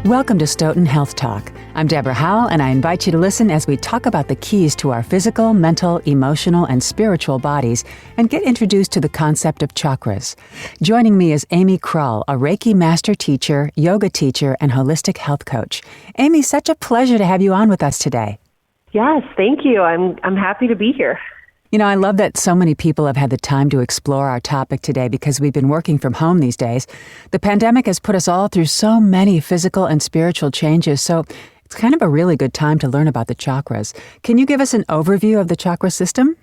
Welcome to Stoughton Health Talk. I'm Deborah Howell, and I invite you to listen as we talk about the keys to our physical, mental, emotional, and spiritual bodies and get introduced to the concept of chakras. Joining me is Amy Krull, a Reiki master teacher, yoga teacher, and holistic health coach. Amy, such a pleasure to have you on with us today. Yes, thank you. I'm happy to be here. You know, I love that so many people have had the time to explore our topic today because we've been working from home these days. The pandemic has put us all through so many physical and spiritual changes, so it's kind of a really good time to learn about the chakras. Can you give us an overview of the chakra system?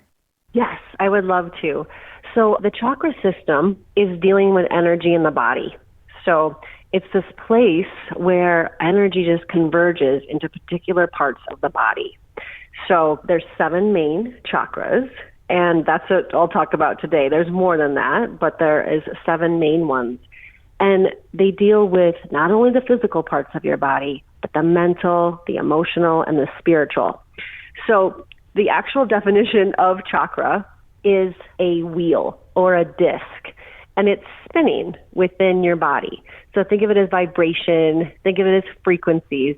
Yes, I would love to. So the chakra system is dealing with energy in the body. So it's this place where energy just converges into particular parts of the body. So there's 7 main chakras, and that's what I'll talk about today. There's more than that, but there is 7 main ones. And they deal with not only the physical parts of your body, but the mental, the emotional, and the spiritual. So the actual definition of chakra is a wheel or a disc, and it's spinning within your body. So think of it as vibration, think of it as frequencies,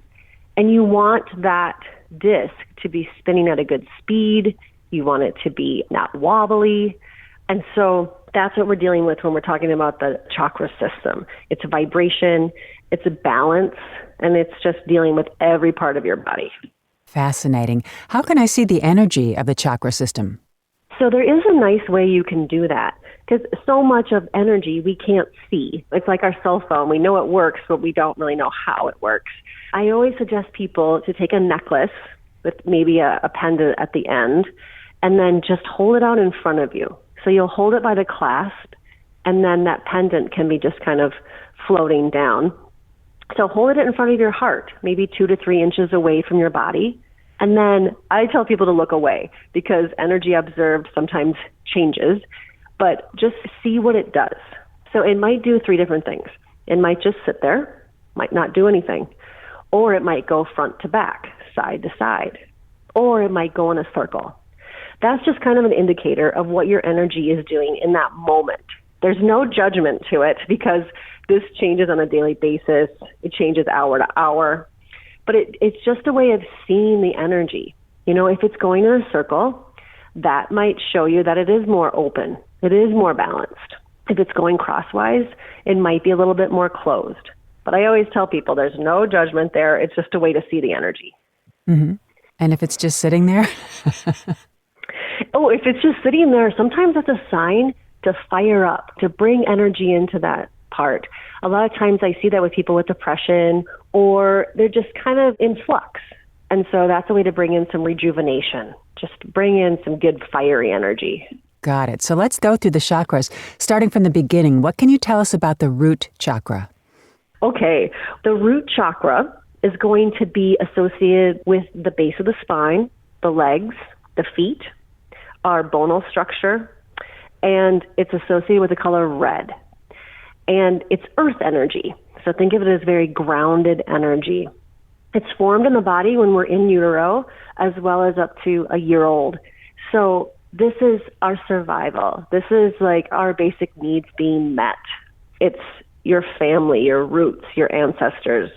and you want that disc to be spinning at a good speed. You want it to be not wobbly. And so that's what we're dealing with when we're talking about the chakra system. It's a vibration, it's a balance, and it's just dealing with every part of your body. Fascinating. How can I see the energy of the chakra system? So there is a nice way you can do that, because so much of energy we can't see. It's like our cell phone. We know it works, but we don't really know how it works. I always suggest people to take a necklace with maybe a pendant at the end, and then just hold it out in front of you. So you'll hold it by the clasp, and then that pendant can be just kind of floating down. So hold it in front of your heart, maybe 2 to 3 inches away from your body. And then I tell people to look away because energy observed sometimes changes, but just see what it does. So it might do 3 different things. It might just sit there, might not do anything, or it might go front to back, side to side, or it might go in a circle. That's just kind of an indicator of what your energy is doing in that moment. There's no judgment to it because this changes on a daily basis. It changes hour to hour. But it's just a way of seeing the energy. You know, if it's going in a circle, that might show you that it is more open. It is more balanced. If it's going crosswise, it might be a little bit more closed. But I always tell people there's no judgment there. It's just a way to see the energy. Mm-hmm. And if it's just sitting there? Oh, if it's just sitting there, sometimes that's a sign to fire up, to bring energy into that part. A lot of times I see that with people with depression, or they're just kind of in flux. And so that's a way to bring in some rejuvenation, just bring in some good fiery energy. Got it. So let's go through the chakras. Starting from the beginning, what can you tell us about the root chakra? Okay, the root chakra is going to be associated with the base of the spine, the legs, the feet, our bonal structure, and it's associated with the color red. And it's earth energy. So think of it as very grounded energy. It's formed in the body when we're in utero, as well as up to a year old. So this is our survival. This is like our basic needs being met. It's your family, your roots, your ancestors.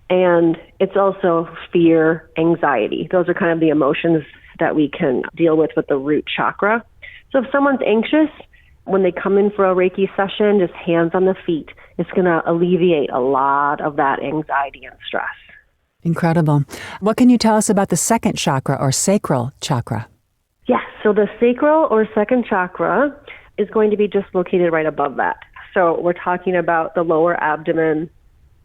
And it's also fear, anxiety. Those are kind of the emotions that we can deal with the root chakra. So if someone's anxious, when they come in for a Reiki session, just hands on the feet, it's going to alleviate a lot of that anxiety and stress. Incredible. What can you tell us about the second chakra or sacral chakra? Yes, so the sacral or second chakra is going to be just located right above that. So we're talking about the lower abdomen.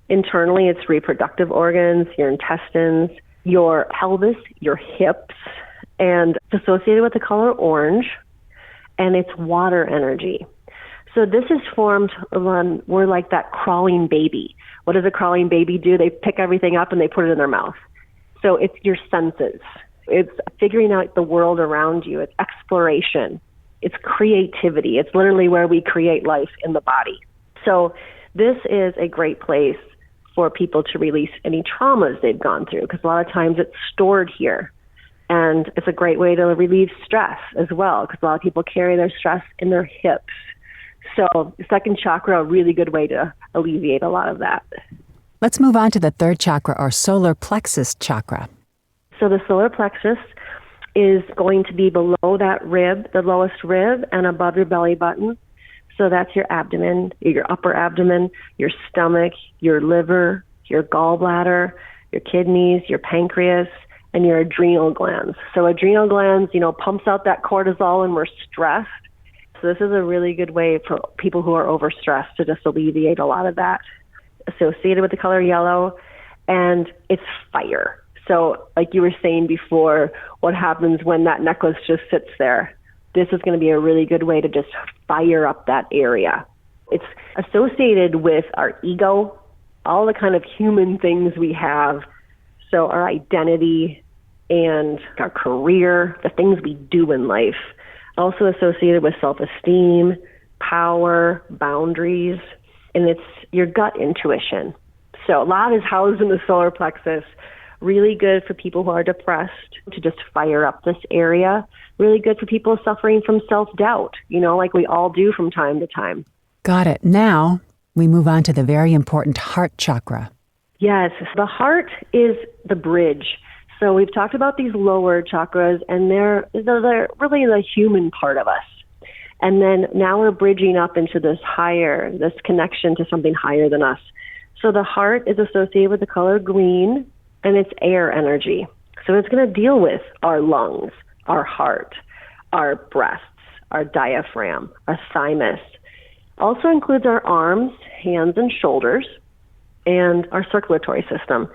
Internally, it's reproductive organs, your intestines, your pelvis, your hips, and it's associated with the color orange, and it's water energy. So this is formed when we're like that crawling baby. What does a crawling baby do? They pick everything up and they put it in their mouth. So it's your senses. It's figuring out the world around you. It's exploration. It's creativity. It's literally where we create life in the body. So this is a great place for people to release any traumas they've gone through, because a lot of times it's stored here. And it's a great way to relieve stress as well, because a lot of people carry their stress in their hips. So the second chakra, a really good way to alleviate a lot of that. Let's move on to the third chakra, or solar plexus chakra. So the solar plexus is going to be below that rib, the lowest rib, and above your belly button. So that's your abdomen, your upper abdomen, your stomach, your liver, your gallbladder, your kidneys, your pancreas, and your adrenal glands. So adrenal glands, pumps out that cortisol when we're stressed. So this is a really good way for people who are overstressed to just alleviate a lot of that. Associated with the color yellow, and it's fire. So like you were saying before, what happens when that necklace just sits there? This is going to be a really good way to just fire up that area. It's associated with our ego, all the kind of human things we have. So our identity and our career, the things we do in life. Also associated with self-esteem, power, boundaries, and it's your gut intuition. So a lot is housed in the solar plexus. Really good for people who are depressed to just fire up this area. Really good for people suffering from self-doubt, like we all do from time to time. Got it. Now we move on to the very important heart chakra. Yes, the heart is the bridge. So we've talked about these lower chakras, and they're really the human part of us. And then now we're bridging up into this connection to something higher than us. So the heart is associated with the color green, and it's air energy. So it's going to deal with our lungs, our heart, our breasts, our diaphragm, our thymus. Also includes our arms, hands, and shoulders, and our circulatory system.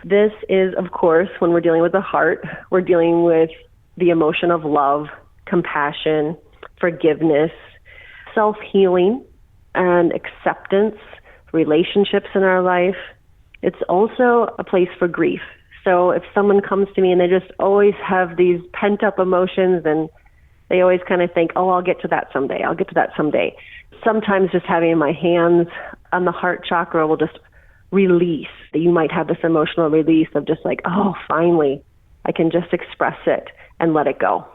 This is, of course, when we're dealing with the heart, we're dealing with the emotion of love, compassion, forgiveness, self-healing, and acceptance, relationships in our life. It's also a place for grief. So if someone comes to me and they just always have these pent-up emotions and they always kind of think, I'll get to that someday. I'll get to that someday. Sometimes just having my hands on the heart chakra will just release. You might have this emotional release of just like, finally, I can just express it and let it go.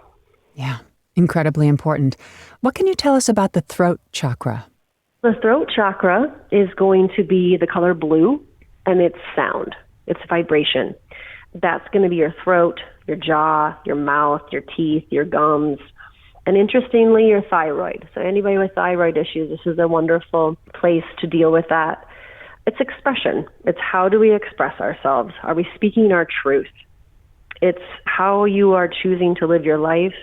Yeah, incredibly important. What can you tell us about the throat chakra? The throat chakra is going to be the color blue, and it's sound. It's vibration. That's going to be your throat, your jaw, your mouth, your teeth, your gums, and interestingly, your thyroid. So anybody with thyroid issues, this is a wonderful place to deal with that. It's expression. It's how do we express ourselves? Are we speaking our truth? It's how you are choosing to live your life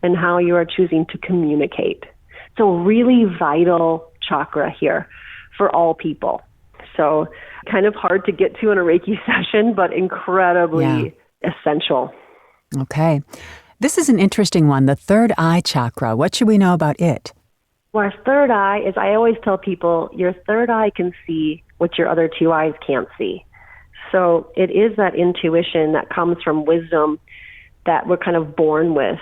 and how you are choosing to communicate. So really vital chakra here for all people. So kind of hard to get to in a Reiki session, but incredibly essential. Okay. This is an interesting one, the third eye chakra. What should we know about it? Well, our third eye is, I always tell people, your third eye can see what your other two eyes can't see. So it is that intuition that comes from wisdom that we're kind of born with.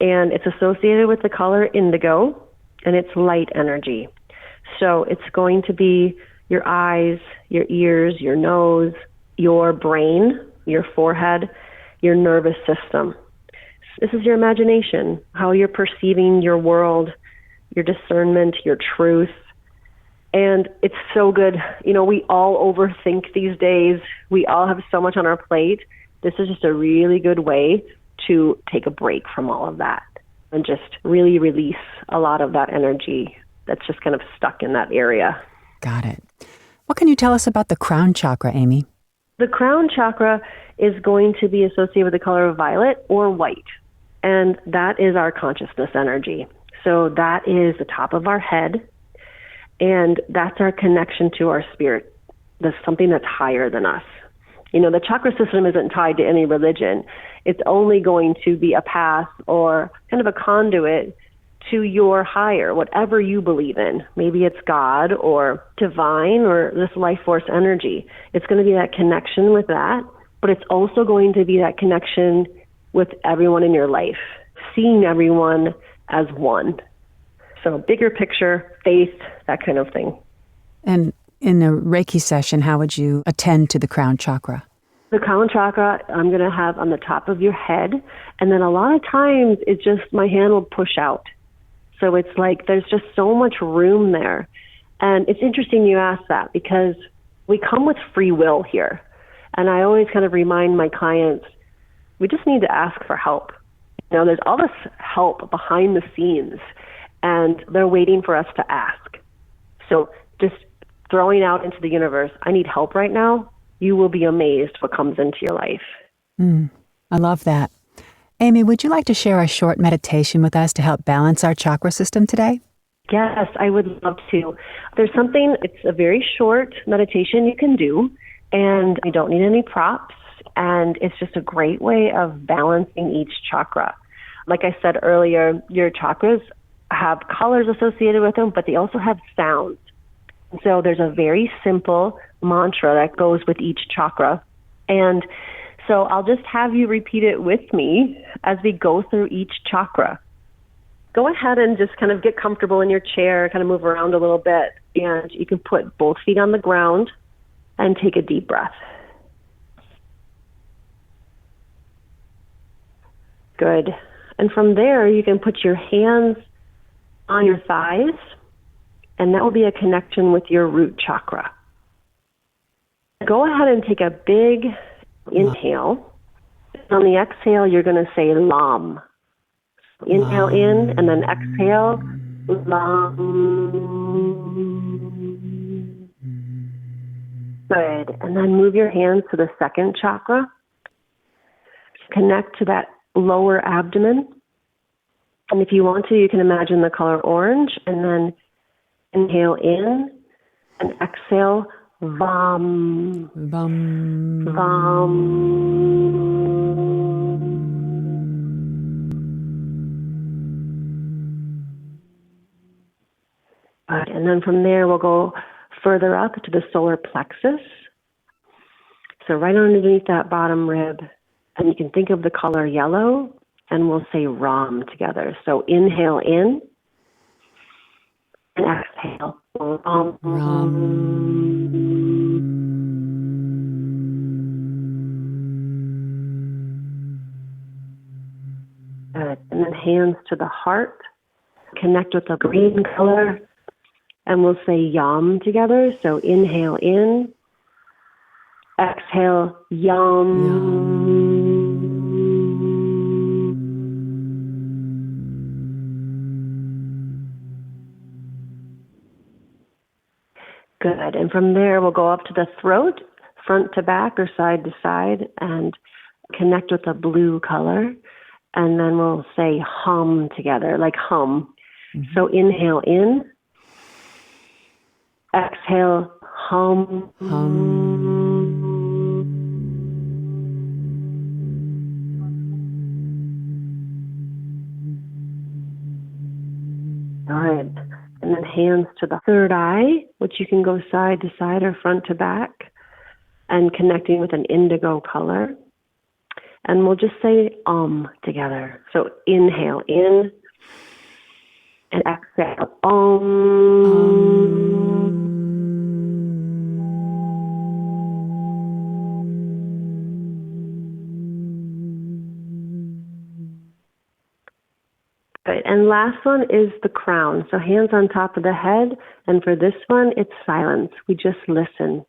And it's associated with the color indigo, and it's light energy. So it's going to be your eyes, your ears, your nose, your brain, your forehead, your nervous system. This is your imagination, how you're perceiving your world, your discernment, your truth. And it's so good. We all overthink these days. We all have so much on our plate. This is just a really good way to take a break from all of that and just really release a lot of that energy that's just kind of stuck in that area. Got it. What can you tell us about the crown chakra, Amy? The crown chakra is going to be associated with the color of violet or white, and that is our consciousness energy. So that is the top of our head, and that's our connection to our spirit. There's something that's higher than us. The chakra system isn't tied to any religion. It's only going to be a path or kind of a conduit to your higher, whatever you believe in. Maybe it's God or divine or this life force energy. It's going to be that connection with that, but it's also going to be that connection with everyone in your life, seeing everyone as one. So bigger picture, faith, that kind of thing. And in a Reiki session, how would you attend to the crown chakra? The crown chakra, I'm going to have on the top of your head. And then a lot of times it's just my hand will push out. So it's like there's just so much room there. And it's interesting you ask that because We come with free will here. And I always kind of remind my clients, we just need to ask for help. There's all this help behind the scenes, and they're waiting for us to ask. So just throwing out into the universe, I need help right now, you will be amazed what comes into your life. I love that. Amy, would you like to share a short meditation with us to help balance our chakra system today? Yes, I would love to. There's something, it's a very short meditation you can do, and you don't need any props, and it's just a great way of balancing each chakra. Like I said earlier, your chakras have colors associated with them, but they also have sounds. So there's a very simple mantra that goes with each chakra. And so I'll just have you repeat it with me as we go through each chakra. Go ahead and just kind of get comfortable in your chair, kind of move around a little bit, and you can put both feet on the ground and take a deep breath. Good. And from there, you can put your hands on your thighs, and that will be a connection with your root chakra. Go ahead and take a big inhale. On the exhale, you're going to say LAM. Inhale in, and then exhale, LAM. Good. And then move your hands to the second chakra. Connect to that lower abdomen. And if you want to, you can imagine the color orange, and then inhale in and exhale, VAM. Bum. VAM. Good. And then from there, we'll go further up to the solar plexus. So right underneath that bottom rib, and you can think of the color yellow, and we'll say RAM together. So inhale in and exhale. RAM. Good. And then hands to the heart. Connect with the green color, and we'll say YAM together. So inhale in, exhale, YAM. Good. And from there, we'll go up to the throat, front to back or side to side, and connect with the blue color. And then we'll say hum together, like hum. Mm-hmm. So inhale in, exhale, hum. Hum. Good. And then hands to the third eye, which you can go side to side or front to back, and connecting with an indigo color. And we'll just say together. So inhale in and exhale, Good. And last one is the crown. So hands on top of the head. And for this one, it's silence. We just listen.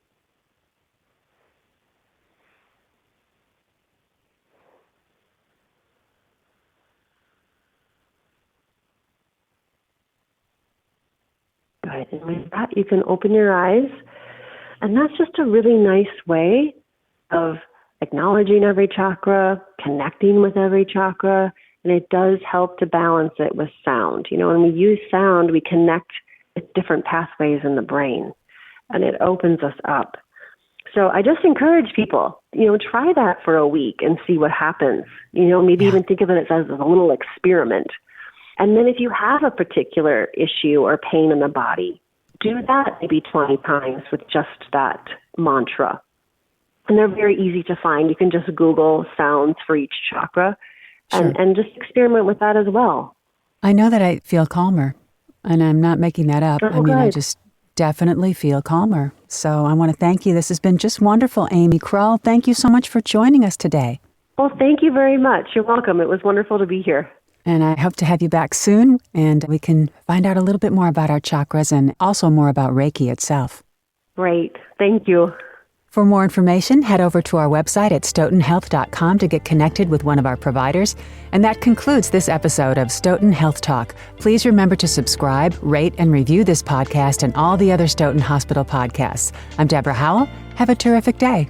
Good. And with that, you can open your eyes. And that's just a really nice way of acknowledging every chakra, connecting with every chakra. And it does help to balance it with sound. When we use sound, we connect with different pathways in the brain, and it opens us up. So I just encourage people, try that for a week and see what happens. Maybe even think of it as a little experiment. And then if you have a particular issue or pain in the body, do that maybe 20 times with just that mantra. And they're very easy to find. You can just Google sounds for each chakra. Sure. And just experiment with that as well. I know that I feel calmer, and I'm not making that up. Oh, I just definitely feel calmer. So I want to thank you. This has been just wonderful, Amy Krull. Thank you so much for joining us today. Well, thank you very much. You're welcome. It was wonderful to be here. And I hope to have you back soon, and we can find out a little bit more about our chakras and also more about Reiki itself. Great. Thank you. For more information, head over to our website at stoughtonhealth.com to get connected with one of our providers. And that concludes this episode of Stoughton Health Talk. Please remember to subscribe, rate, and review this podcast and all the other Stoughton Hospital podcasts. I'm Deborah Howell. Have a terrific day.